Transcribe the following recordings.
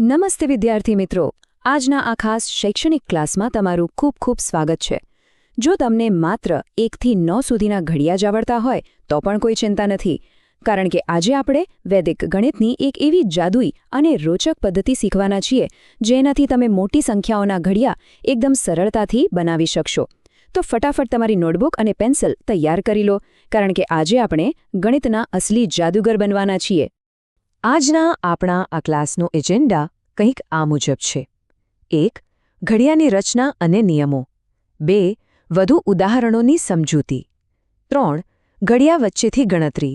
નમસ્તે વિદ્યાર્થી મિત્રો, આજના આ ખાસ શૈક્ષણિક ક્લાસમાં તમારું ખૂબ ખૂબ સ્વાગત છે. જો તમને માત્ર 1 થી 9 સુધીના ઘડિયા જ આવડતા હોય તો પણ કોઈ ચિંતા નથી, કારણ કે આજે આપણે વૈદિક ગણિતની એક એવી જાદુઈ અને રોચક પદ્ધતિ શીખવાના છીએ જેનાથી તમે મોટી સંખ્યાઓના ઘડિયા એકદમ સરળતાથી બનાવી શકશો. તો ફટાફટ તમારી નોટબુક અને પેન્સિલ તૈયાર કરી લો, કારણ કે આજે આપણે ગણિતના અસલી જાદુગર બનવાના છીએ. આજના આપણા આ ક્લાસનો એજન્ડા કંઈક આ મુજબ છે: 1. ઘડિયાની રચના અને નિયમો. 2. વધુ ઉદાહરણોની સમજૂતી. 3. ઘડિયા વચ્ચેથી ગણતરી.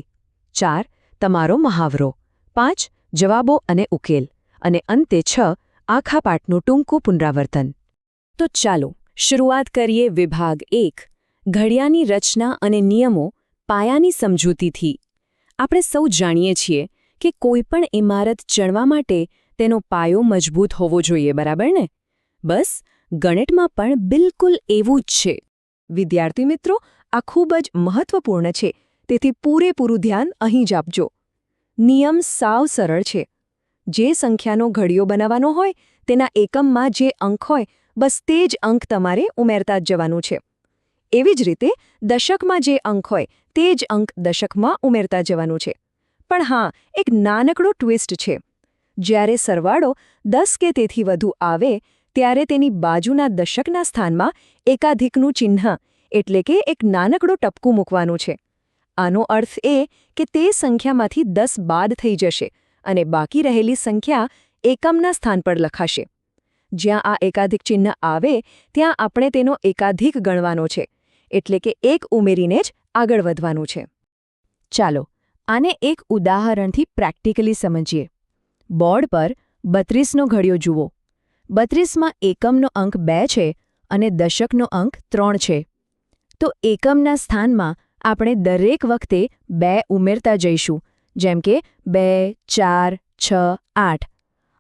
4. તમારો મહાવરો. 5. જવાબો અને ઉકેલ. અને અંતે 6. આખા પાઠનું ટૂંકું પુનરાવર્તન. તો ચાલો શરૂઆત કરીએ વિભાગ 1, ઘડિયાની રચના અને નિયમો, પાયાની સમજૂતીથી. આપણે સૌ જાણીએ છીએ કે કોઈપણ ઇમારત ચણવા માટે તેનો પાયો મજબૂત હોવો જોઈએ, બરાબર ને? બસ ગણિતમાં પણ બિલકુલ એવું જ છે. વિદ્યાર્થી મિત્રો, આ ખૂબ જ મહત્વપૂર્ણ છે, તેથી પૂરેપૂરું ધ્યાન અહીં જ આપજો. નિયમ સાવ સરળ છે. જે સંખ્યાનો ઘડિયો બનાવવાનો હોય તેના એકમમાં જે અંક હોય બસ તે જ અંક તમારે ઉમેરતા જ જવાનું છે. એવી જ રીતે દશકમાં જે અંક હોય તે જ અંક દશકમાં ઉમેરતા જવાનું છે. પણ હા, એક નાનકડો ટ્વિસ્ટ છે. જ્યારે સરવાળો 10 કે તેથી વધુ આવે ત્યારે તેની બાજુના દશકના સ્થાનમાં એકાધિકનું ચિહ્ન એટલે કે એક નાનકડું ટપકું મૂકવાનું છે. આનો અર્થ એ કે તે સંખ્યામાંથી 10 બાદ થઈ જશે અને બાકી રહેલી સંખ્યા એકમના સ્થાન પર લખાશે. જ્યાં આ એકાધિક ચિહ્ન આવે ત્યાં આપણે તેનો એકાધિક ગણવાનો છે, એટલે કે એક ઉમેરીને જ આગળ વધવાનું છે. ચાલો આને એક ઉદાહરણથી પ્રેક્ટિકલી સમજીએ. બોર્ડ પર 32નો ઘડિયો જુઓ. 32માં એકમનો અંક 2 છે અને દશકનો અંક 3 છે. તો એકમના સ્થાનમાં આપણે દરેક વખતે 2 ઉમેરતા જઈશું, જેમ કે 2, 4, 6, 8.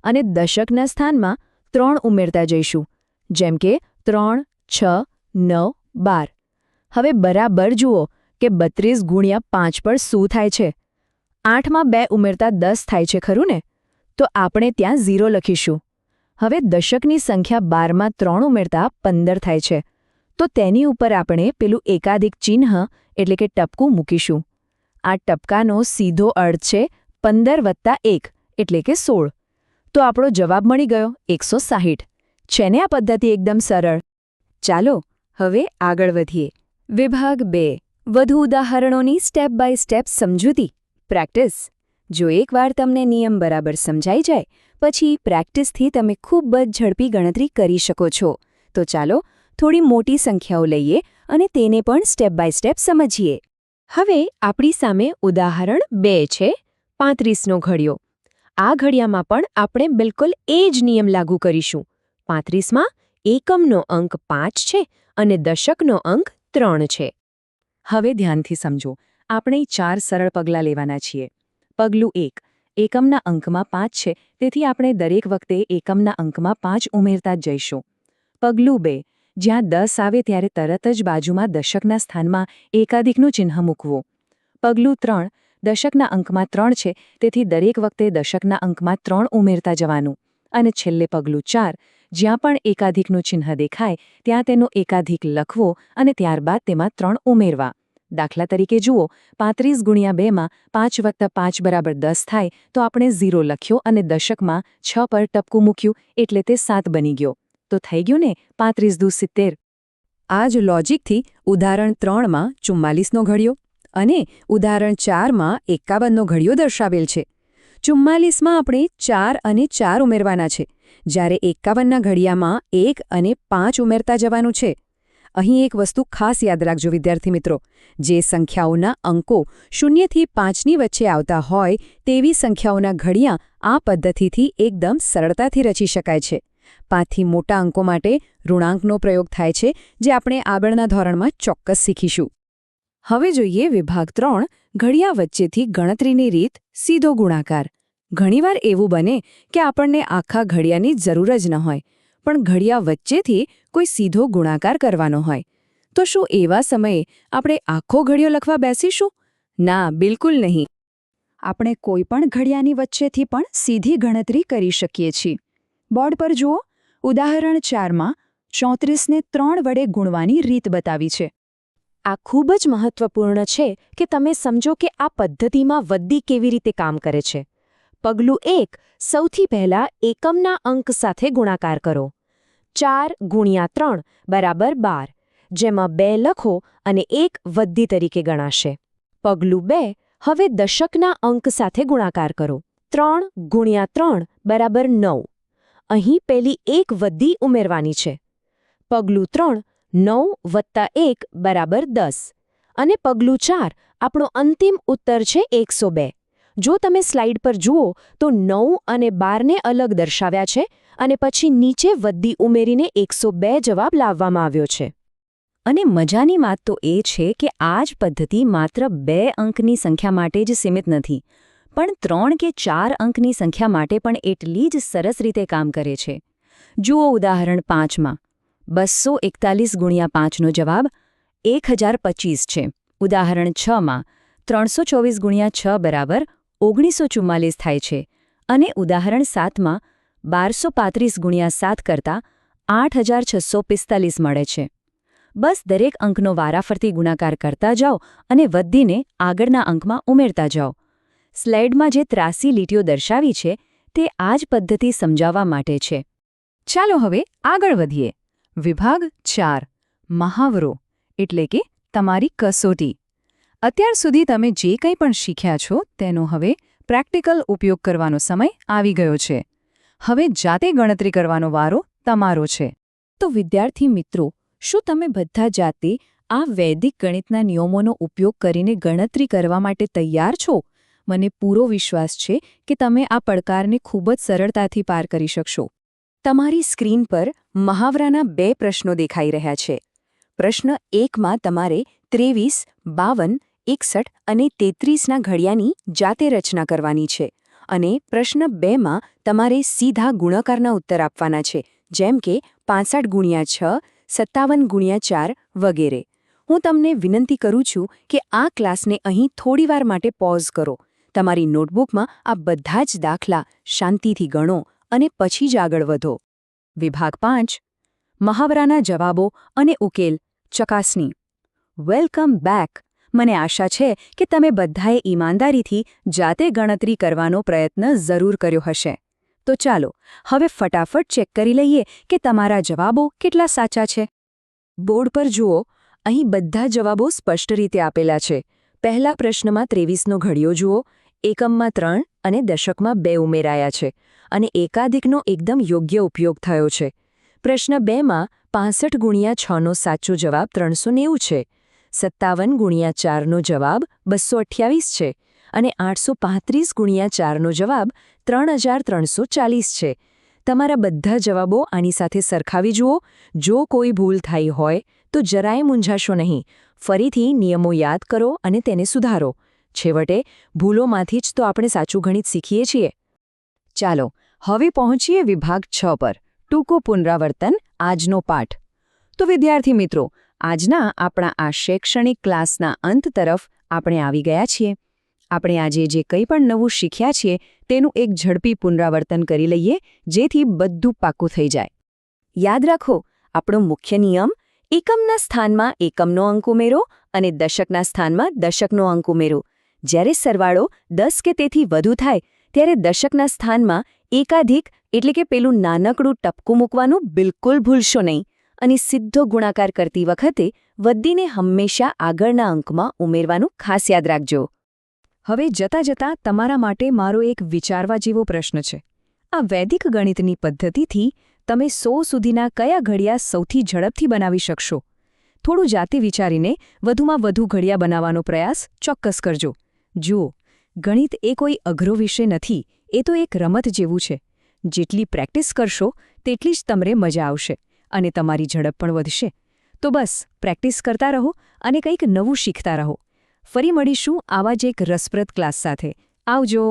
અને દશકના સ્થાનમાં 3 ઉમેરતા જઈશું, જેમ કે 3, 6, 9, 12. હવે બરાબર જુઓ કે 32 ગુણ્યા 5 પર શું થાય છે. 8માં 2 ઉમેરતા 10 થાય છે, ખરું ને? તો આપણે ત્યાં 0 લખીશું. હવે દશકની સંખ્યા 12માં 3 ઉમેરતા 15 થાય છે, તો તેની ઉપર આપણે પેલું એકાધિક ચિહ્ન એટલે કે ટપકું મૂકીશું. આ ટપકાનો સીધો અર્થ છે 15 વત્તા 1 એટલે કે 16. તો આપણો જવાબ મળી ગયો 160. છે ને આ પદ્ધતિ એકદમ સરળ? ચાલો હવે આગળ વધીએ. વિભાગ 2, વધુ ઉદાહરણોની સ્ટેપ બાય સ્ટેપ સમજૂતી. પ્રેક્ટિસ. જો એકવાર તમને નિયમ બરાબર સમજાઈ જાય પછી પ્રેક્ટિસથી તમે ખૂબ જ ઝડપી ગણતરી કરી શકો છો. તો ચાલો થોડી મોટી સંખ્યાઓ લઈએ અને તેને પણ સ્ટેપ બાય સ્ટેપ સમજીએ. હવે આપણી સામે ઉદાહરણ 2 છે, 35નો ઘડિયો. આ ઘડિયામાં પણ આપણે બિલકુલ એ જ નિયમ લાગુ કરીશું. 35માં એકમનો અંક 5 છે અને દશકનો અંક 3 છે. હવે ધ્યાનથી સમજો. આપણે 4 સરળ પગલાં લેવાના છીએ. પગલું 1, એકમના અંકમાં 5 છે, તેથી આપણે દરેક વખતે એકમના અંકમાં 5 ઉમેરતા જ જઈશું. પગલું 2, જ્યાં 10 આવે ત્યારે તરત જ બાજુમાં દશકના સ્થાનમાં એકાધિકનું ચિહ્ન મૂકવું. પગલું 3, દશકના અંકમાં 3 છે, તેથી દરેક વખતે દશકના અંકમાં 3 ઉમેરતા જવાનું. અને છેલ્લે પગલું 4, જ્યાં પણ એકાધિકનું ચિહ્ન દેખાય ત્યાં તેનો એકાધિક લખવો અને ત્યારબાદ તેમાં 3 ઉમેરવા. દાખલા તરીકે જુઓ, 35 ગુણ્યા 2માં 5 વત્તા 5 બરાબર 10 થાય, તો આપણે 0 લખ્યો અને દશકમાં 6 પર ટપકું મૂક્યું એટલે તે 7 બની ગયો. તો થઈ ગયું ને 35 દુ 70. આ જ લોજિકથી ઉદાહરણ 3માં 44નો ઘડિયો અને ઉદાહરણ 4માં 51નો ઘડિયો દર્શાવેલ છે. 44માં આપણે 4 અને 4 ઉમેરવાના છે, જ્યારે 51ના ઘડિયામાં 1 અને 5 ઉમેરતા જવાનું છે. અહીં એક વસ્તુ ખાસ યાદ રાખજો વિદ્યાર્થી મિત્રો. જે સંખ્યાઓના અંકો 0 થી 5ની વચ્ચે આવતા હોય તેવી સંખ્યાઓના ઘડિયા આ પદ્ધતિથી એકદમ સરળતાથી રચી શકાય છે. 5થી મોટા અંકો માટે ઋણાંકનો પ્રયોગ થાય છે, જે આપણે આગળના ધોરણમાં ચોક્કસ શીખીશું. હવે જોઈએ વિભાગ 3, ઘડિયા વચ્ચેથી ગણતરીની રીત, સીધો ગુણાકાર. ઘણીવાર એવું બને કે આપણને આખા ઘડિયાની જરૂર જ ન હોય, પણ ઘડિયા વચ્ચેથી કોઈ સીધો ગુણાકાર કરવાનો હોય. તો શું એવા સમયે આપણે આખો ઘડિયો લખવા બેસીશું? ના, બિલકુલ નહીં. આપણે કોઈપણ ઘડિયાની વચ્ચેથી પણ સીધી ગણતરી કરી શકીએ છીએ. બોર્ડ પર જુઓ, ઉદાહરણ 4માં 34ને 3 વડે ગુણવાની રીત બતાવી છે. આ ખૂબ જ મહત્વપૂર્ણ છે કે તમે સમજો કે આ પદ્ધતિમાં વદ્દી કેવી રીતે કામ કરે છે. પગલું 1, સૌથી પહેલા એકમના અંક સાથે ગુણાકાર કરો. 4 ગુણ્યા 3 બરાબર 12, જેમાં 2 લખો અને 1 વદ્દી તરીકે ગણાશે. પગલું 2, હવે દશકના અંક સાથે ગુણાકાર કરો. 3 ગુણ્યા 3 બરાબર 9. અહીં પેલી 1 વદ્દી ઉમેરવાની છે. પગલું 3, 9 વત્તા 1 બરાબર 10. અને પગલું 4, આપણો અંતિમ ઉત્તર છે 102. જો તમે સ્લાઇડ પર જુઓ તો 9 અને 12ને અલગ દર્શાવ્યા છે અને પછી નીચે વદ્દી ઉમેરીને 102 જવાબ લાવવામાં આવ્યો છે. અને મજાની વાત તો એ છે કે આ જ પદ્ધતિ માત્ર 2 અંકની સંખ્યા માટે જ સીમિત નથી, પણ 3 કે 4 અંકની સંખ્યા માટે પણ એટલી જ સરસ રીતે કામ કરે છે. જુઓ ઉદાહરણ 5માં 241 ગુણ્યા 5નો જવાબ 1025 છે. ઉદાહરણ 6માં 324 ગુણ્યા 6 બરાબર 1944 થાય છે. અને ઉદાહરણ 7માં 1235 ગુણ્યા 7 કરતાં 8645 મળે છે. બસ દરેક અંકનો વારાફરતી ગુણાકાર કરતા જાઓ અને વદ્દીને આગળના અંકમાં ઉમેરતા જાઓ. સ્લાઇડમાં જે 83 લીટીઓ દર્શાવી છે તે આ જ પદ્ધતિ સમજાવવા માટે છે. ચાલો હવે આગળ વધીએ. વિભાગ 4, મહાવરો એટલે કે તમારી કસોટી. અત્યાર સુધી તમે જે કંઈ પણ શીખ્યા છો તેનો હવે પ્રેક્ટિકલ ઉપયોગ કરવાનો સમય આવી ગયો છે. હવે જાતે ગણતરી કરવાનો વારો તમારો છે. તો વિદ્યાર્થી મિત્રો, શું તમે બધા જાતે આ વૈદિક ગણિતના નિયમોનો ઉપયોગ કરીને ગણતરી કરવા માટે તૈયાર છો? મને પૂરો વિશ્વાસ છે કે તમે આ પડકારને ખૂબ જ સરળતાથી પાર કરી શકશો. તમારી સ્ક્રીન પર મહાવરાના 2 પ્રશ્નો દેખાઈ રહ્યા છે. પ્રશ્ન 1માં તમારે 23, 52, 61 અને 33ના ઘડિયાની જાતે રચના કરવાની છે અને પ્રશ્ન 2માં તમારે સીધા ગુણાકારના ઉત્તર આપવાના છે, જેમ કે 65 ગુણ્યા 6, 57 ગુણ્યા 4 વગેરે. હું તમને વિનંતી કરું છું કે આ ક્લાસને અહીં થોડીવાર માટે પોઝ કરો. તમારી નોટબુકમાં આ બધા જ દાખલા શાંતિથી ગણો અને પછી જ આગળ વધો. વિભાગ 5, મહાવરાના જવાબો અને ઉકેલ ચકાસણી. Welcome back. મને આશા છે કે તમે બધાએ ઈમાનદારીથી જાતે ગણતરી કરવાનો પ્રયત્ન જરૂર કર્યો હશે. તો ચાલો હવે ફટાફટ ચેક કરી લઈએ કે તમારા જવાબો કેટલા સાચા છે. બોર્ડ પર જુઓ, અહીં બધા જવાબો સ્પષ્ટ રીતે આપેલા છે. પહેલા પ્રશ્નમાં 23નો ઘડિયો જુઓ, એકમમાં 3 અને દશકમાં 2 ઉમેરાયા છે અને એકાધિકનો એકદમ યોગ્ય ઉપયોગ થયો છે. પ્રશ્ન 2માં 65 ગુણ્યા 6નો સાચો જવાબ 390 છે. 57 ગુણ્યા 4નો જવાબ 228 છે અને 835 ગુણ્યા 4નો જવાબ 3340 છે. તમારા બધા જવાબો આની સાથે સરખાવી જુઓ. જો કોઈ ભૂલ થઈ હોય તો જરાય મૂંઝાશો નહીં. ફરીથી નિયમો યાદ કરો અને તેને સુધારો. છેવટે ભૂલોમાંથી જ તો આપણે સાચું ગણિત શીખીએ છીએ. ચાલો હવે પહોંચીએ વિભાગ 6 પર. ટૂંકું પુનરાવર્તન, આજનો પાઠ. તો વિદ્યાર્થી મિત્રો, આજના આપણા આ શૈક્ષણિક ક્લાસના અંત તરફ આપણે આવી ગયા છીએ. આપણે આજે જે કંઈ પણ નવું શીખ્યા છીએ તેનું એક ઝડપી પુનરાવર્તન કરી લઈએ, જેથી બધું પાકું થઈ જાય. યાદ રાખો, આપણો મુખ્ય નિયમ: એકમના સ્થાનમાં એકમનો અંક ઉમેરો અને દશકના સ્થાનમાં દશકનો અંક ઉમેરો. જ્યારે સરવાળો 10 કે તેથી વધુ થાય ત્યારે દશકના સ્થાનમાં એકાધિક એટલે કે પેલું નાનકડું ટપકું મૂકવાનું બિલકુલ ભૂલશો નહીં અને સીધો ગુણાકાર કરતી વખતે વદ્દીને હંમેશા આગળના અંકમાં ઉમેરવાનું ખાસ યાદ રાખજો. હવે જતાં તમારા માટે મારો એક વિચારવા જેવો પ્રશ્ન છે. આ વૈદિક ગણિતની પદ્ધતિથી તમે 100 સુધીના કયા ઘડિયા સૌથી ઝડપથી બનાવી શકશો? થોડું જાતે વિચારીને વધુમાં વધુ ઘડિયા બનાવવાનો પ્રયાસ ચોક્કસ કરજો. જુઓ, ગણિત એ કોઈ અઘરો વિષય નથી, એ તો એક રમત જેવું છે. જેટલી પ્રેક્ટિસ કરશો તેટલી જ તમને મજા આવશે અને તમારી ઝડપ પણ વધશે. તો બસ પ્રેક્ટિસ કરતા રહો અને કંઈક નવું શીખતા રહો. ફરી મળીશું આવા જ એક રસપ્રદ ક્લાસ સાથે. આવજો.